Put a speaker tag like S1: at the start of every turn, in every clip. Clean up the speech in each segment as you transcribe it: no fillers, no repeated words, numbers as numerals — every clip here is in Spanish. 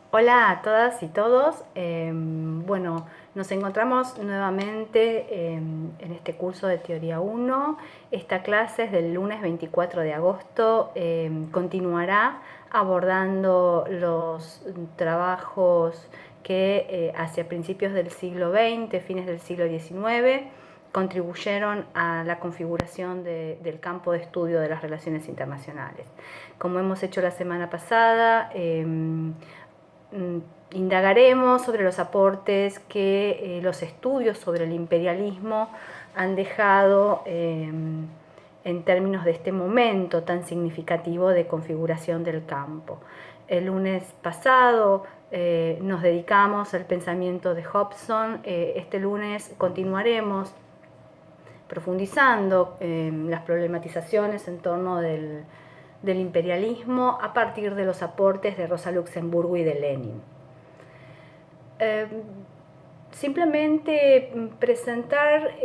S1: Hola a todas y todos. Nos encontramos nuevamente en este curso de Teoría 1. Esta clase es del lunes 24 de agosto. Continuará abordando los trabajos que hacia principios del siglo XX, fines del siglo XIX, contribuyeron a la configuración del campo de estudio de las relaciones internacionales. Como hemos hecho la semana pasada, indagaremos sobre los aportes que los estudios sobre el imperialismo han dejado en términos de este momento tan significativo de configuración del campo. El lunes pasado nos dedicamos al pensamiento de Hobson. Este lunes continuaremos profundizando las problematizaciones en torno del imperialismo a partir de los aportes de Rosa Luxemburgo y de Lenin. Simplemente presentar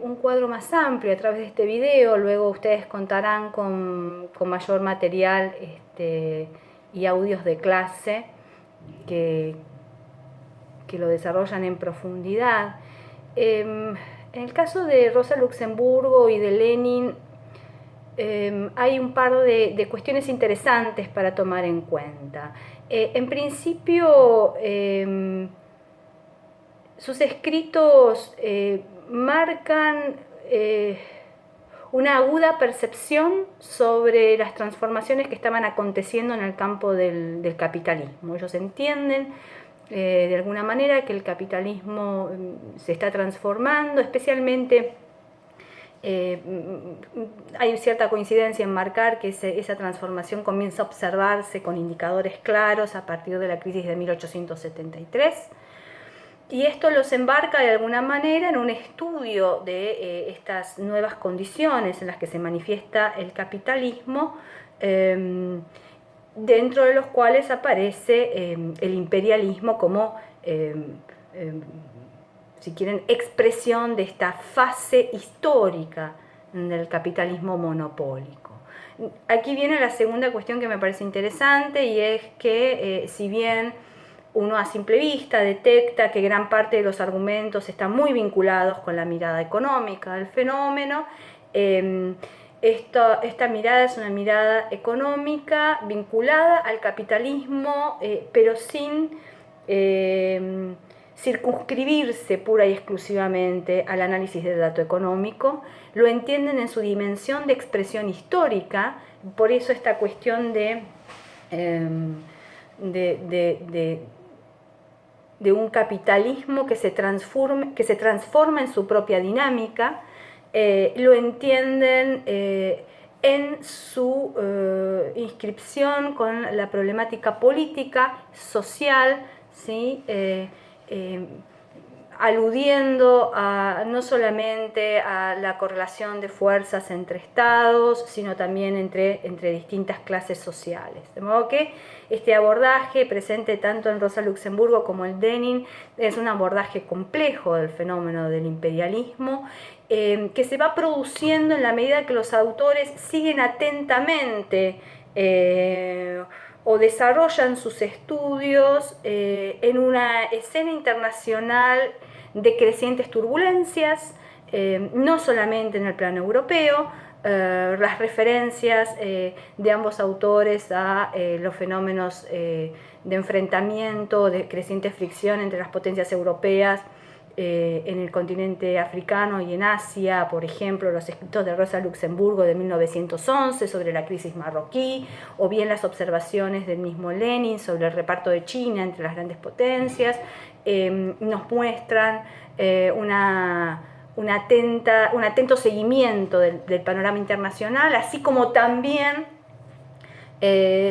S1: un cuadro más amplio a través de este video. Luego ustedes contarán con mayor material y audios de clase que lo desarrollan en profundidad. En el caso de Rosa Luxemburgo y de Lenin, hay un par de cuestiones interesantes para tomar en cuenta. En principio, sus escritos marcan una aguda percepción sobre las transformaciones que estaban aconteciendo en el campo del capitalismo. Ellos entienden de alguna manera que el capitalismo se está transformando, especialmente hay cierta coincidencia en marcar que esa transformación comienza a observarse con indicadores claros a partir de la crisis de 1873. Y esto los embarca de alguna manera en un estudio de estas nuevas condiciones en las que se manifiesta el capitalismo, dentro de los cuales aparece el imperialismo como, si quieren, expresión de esta fase histórica del capitalismo monopólico. Aquí viene la segunda cuestión que me parece interesante, y es que si bien uno a simple vista detecta que gran parte de los argumentos están muy vinculados con la mirada económica del fenómeno, esta mirada es una mirada económica vinculada al capitalismo, pero sin circunscribirse pura y exclusivamente al análisis del dato económico. Lo entienden en su dimensión de expresión histórica. Por eso esta cuestión de un capitalismo que se transforma en su propia dinámica, lo entienden en su inscripción con la problemática política, social, ¿sí? Aludiendo no solamente a la correlación de fuerzas entre estados, sino también entre distintas clases sociales. De modo que este abordaje, presente tanto en Rosa Luxemburgo como en Lenin, es un abordaje complejo del fenómeno del imperialismo, que se va produciendo en la medida que los autores siguen atentamente o desarrollan sus estudios en una escena internacional de crecientes turbulencias, no solamente en el plano europeo. Las referencias de ambos autores a los fenómenos de enfrentamiento, de creciente fricción entre las potencias europeas en el continente africano y en Asia, por ejemplo, los escritos de Rosa Luxemburgo de 1911 sobre la crisis marroquí, o bien las observaciones del mismo Lenin sobre el reparto de China entre las grandes potencias, nos muestran un atento seguimiento del panorama internacional, así como también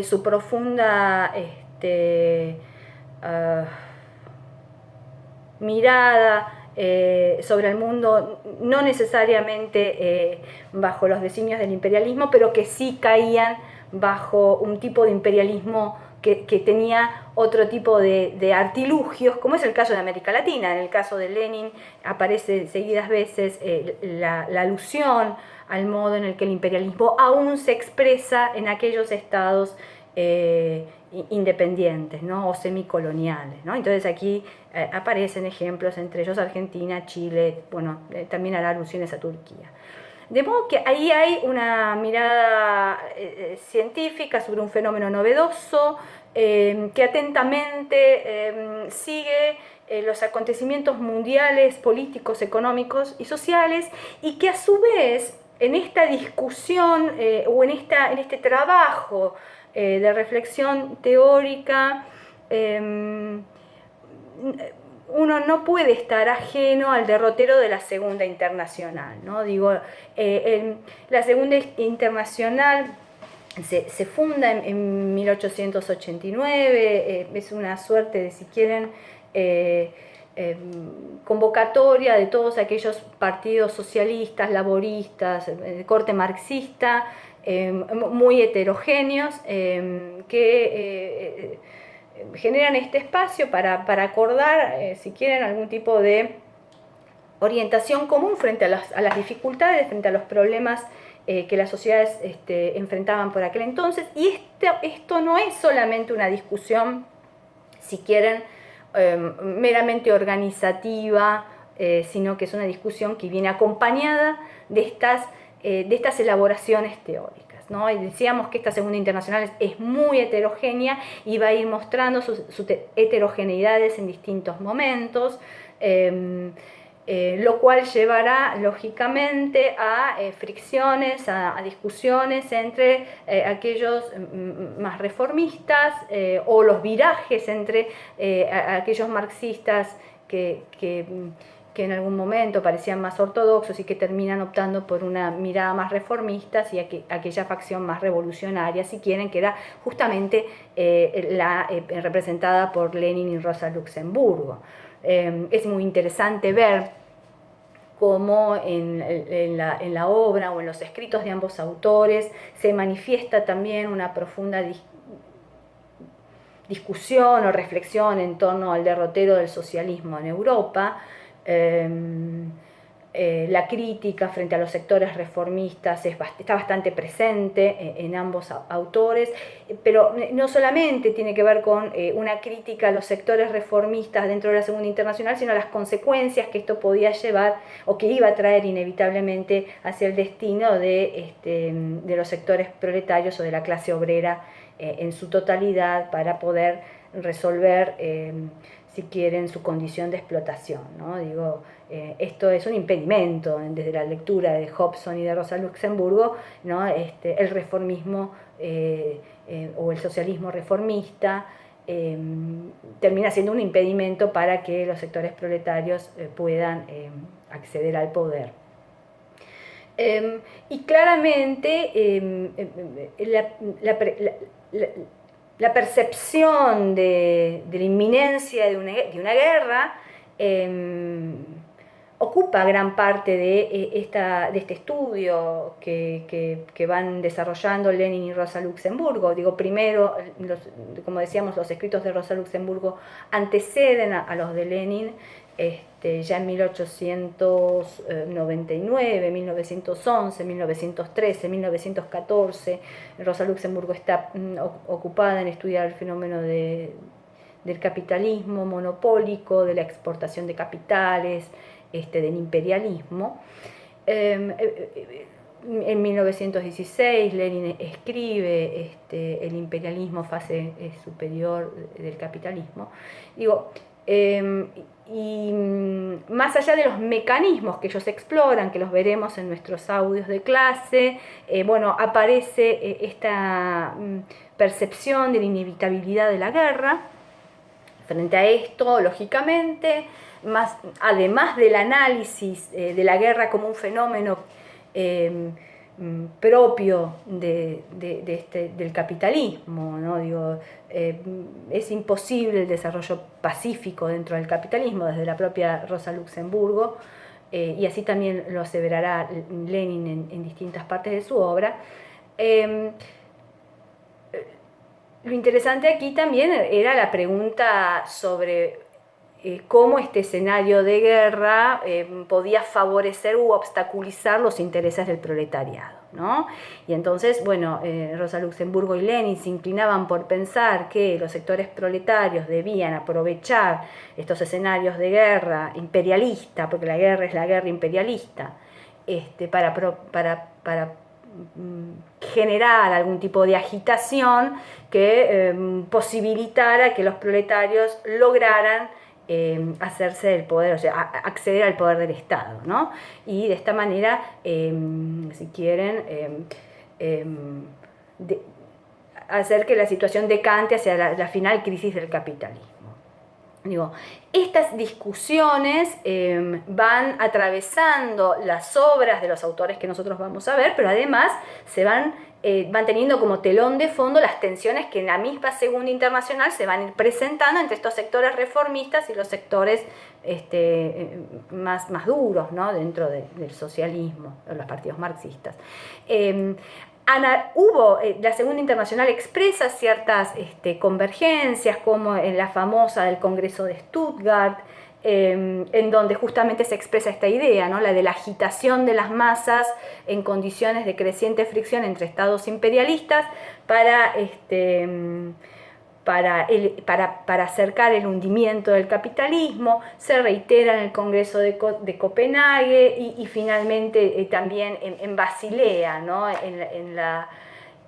S1: su profunda mirada sobre el mundo, no necesariamente bajo los designios del imperialismo, pero que sí caían bajo un tipo de imperialismo que tenía otro tipo de artilugios, como es el caso de América Latina. En el caso de Lenin aparece seguidas veces la alusión al modo en el que el imperialismo aún se expresa en aquellos estados independientes, ¿no? O semicoloniales, ¿no? Entonces aquí aparecen ejemplos, entre ellos Argentina, Chile, bueno, también hará alusiones a Turquía. De modo que ahí hay una mirada científica sobre un fenómeno novedoso que atentamente sigue los acontecimientos mundiales, políticos, económicos y sociales, y que a su vez en esta discusión o en este trabajo de reflexión teórica, uno no puede estar ajeno al derrotero de la Segunda Internacional, ¿no? Digo, la Segunda Internacional se funda en 1889, es una suerte de, si quieren, convocatoria de todos aquellos partidos socialistas, laboristas, de corte marxista, muy heterogéneos, que generan este espacio para acordar, si quieren, algún tipo de orientación común frente a las dificultades, frente a los problemas que las sociedades enfrentaban por aquel entonces. Y esto no es solamente una discusión, si quieren, meramente organizativa, sino que es una discusión que viene acompañada de estas elaboraciones teóricas, ¿no? Y decíamos que esta Segunda Internacional es muy heterogénea y va a ir mostrando sus heterogeneidades en distintos momentos, lo cual llevará lógicamente a fricciones, a discusiones entre aquellos más reformistas o los virajes entre aquellos marxistas que en algún momento parecían más ortodoxos y que terminan optando por una mirada más reformista, y aquella facción más revolucionaria, si quieren, que era justamente representada por Lenin y Rosa Luxemburgo. Es muy interesante ver cómo en la obra o en los escritos de ambos autores se manifiesta también una profunda discusión o reflexión en torno al derrotero del socialismo en Europa. La crítica frente a los sectores reformistas está bastante presente en ambos autores, pero no solamente tiene que ver con una crítica a los sectores reformistas dentro de la Segunda Internacional, sino a las consecuencias que esto podía llevar o que iba a traer inevitablemente hacia el destino de los sectores proletarios o de la clase obrera en su totalidad, para poder resolver, si quieren, su condición de explotación, ¿no? Digo, esto es un impedimento desde la lectura de Hobson y de Rosa Luxemburgo, ¿no? El reformismo o el socialismo reformista termina siendo un impedimento para que los sectores proletarios puedan acceder al poder. Y claramente la percepción de la inminencia de una guerra ocupa gran parte de este estudio que van desarrollando Lenin y Rosa Luxemburgo. Digo, primero, como decíamos, los escritos de Rosa Luxemburgo anteceden a los de Lenin, ya en 1899, 1911, 1913, 1914, Rosa Luxemburgo está ocupada en estudiar el fenómeno del capitalismo monopólico, de la exportación de capitales, del imperialismo. En 1916 Lenin escribe El imperialismo, fase superior del capitalismo. Digo, y más allá de los mecanismos que ellos exploran, que los veremos en nuestros audios de clase, bueno, aparece esta percepción de la inevitabilidad de la guerra. Frente a esto, lógicamente, además del análisis de la guerra como un fenómeno propio del capitalismo, ¿no? Digo, es imposible el desarrollo pacífico dentro del capitalismo, desde la propia Rosa Luxemburgo, y así también lo aseverará Lenin en distintas partes de su obra. Lo interesante aquí también era la pregunta sobre cómo este escenario de guerra podía favorecer u obstaculizar los intereses del proletariado. ¿no? Y entonces, bueno, Rosa Luxemburgo y Lenin se inclinaban por pensar que los sectores proletarios debían aprovechar estos escenarios de guerra imperialista, porque la guerra es la guerra imperialista, para generar algún tipo de agitación que posibilitara que los proletarios lograran hacerse del poder, o sea, acceder al poder del Estado, ¿no? Y de esta manera, si quieren, hacer que la situación decante hacia la final crisis del capitalismo. Digo, estas discusiones van atravesando las obras de los autores que nosotros vamos a ver, pero además van teniendo como telón de fondo las tensiones que en la misma Segunda Internacional se van a ir presentando entre estos sectores reformistas y los sectores más duros, ¿no? Dentro del socialismo, los partidos marxistas. La Segunda Internacional expresa ciertas convergencias, como en la famosa del Congreso de Stuttgart, en donde justamente se expresa esta idea, ¿no? La de la agitación de las masas en condiciones de creciente fricción entre estados imperialistas para acercar el hundimiento del capitalismo. Se reitera en el Congreso de Copenhague y finalmente también en Basilea, ¿no?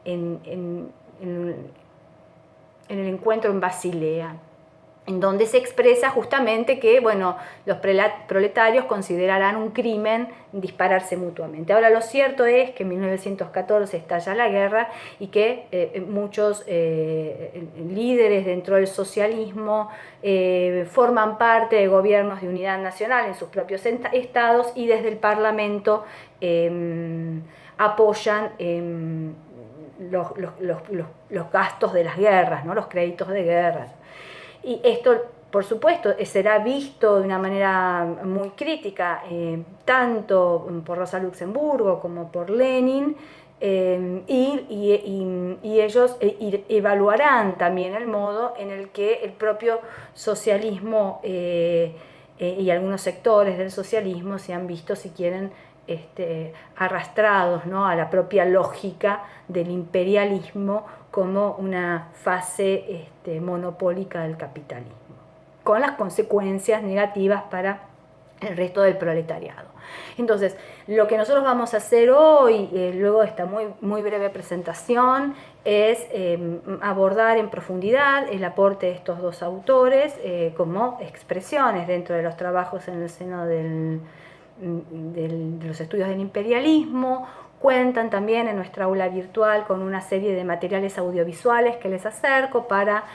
S1: En el encuentro en Basilea, en donde se expresa justamente que, bueno, los proletarios considerarán un crimen dispararse mutuamente. Ahora, lo cierto es que en 1914 estalla la guerra y que muchos líderes dentro del socialismo forman parte de gobiernos de unidad nacional en sus propios estados y desde el Parlamento apoyan los gastos de las guerras, ¿no? Los créditos de guerra. Y esto, por supuesto, será visto de una manera muy crítica, tanto por Rosa Luxemburgo como por Lenin, y ellos evaluarán también el modo en el que el propio socialismo y algunos sectores del socialismo se han visto, si quieren, arrastrados, ¿no? A la propia lógica del imperialismo como una fase monopólica del capitalismo, con las consecuencias negativas para el resto del proletariado. Entonces, lo que nosotros vamos a hacer hoy, luego de esta muy breve presentación, es abordar en profundidad el aporte de estos dos autores como expresiones dentro de los trabajos en el seno de los estudios del imperialismo. Cuentan también en nuestra aula virtual con una serie de materiales audiovisuales que les acerco para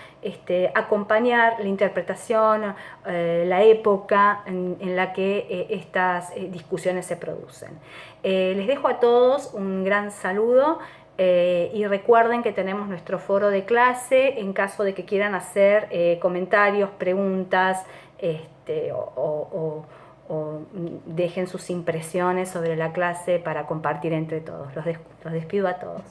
S1: acompañar la interpretación, la época en la que estas discusiones se producen. Les dejo a todos un gran saludo y recuerden que tenemos nuestro foro de clase en caso de que quieran hacer comentarios, preguntas o dejen sus impresiones sobre la clase para compartir entre todos. Los despido a todos.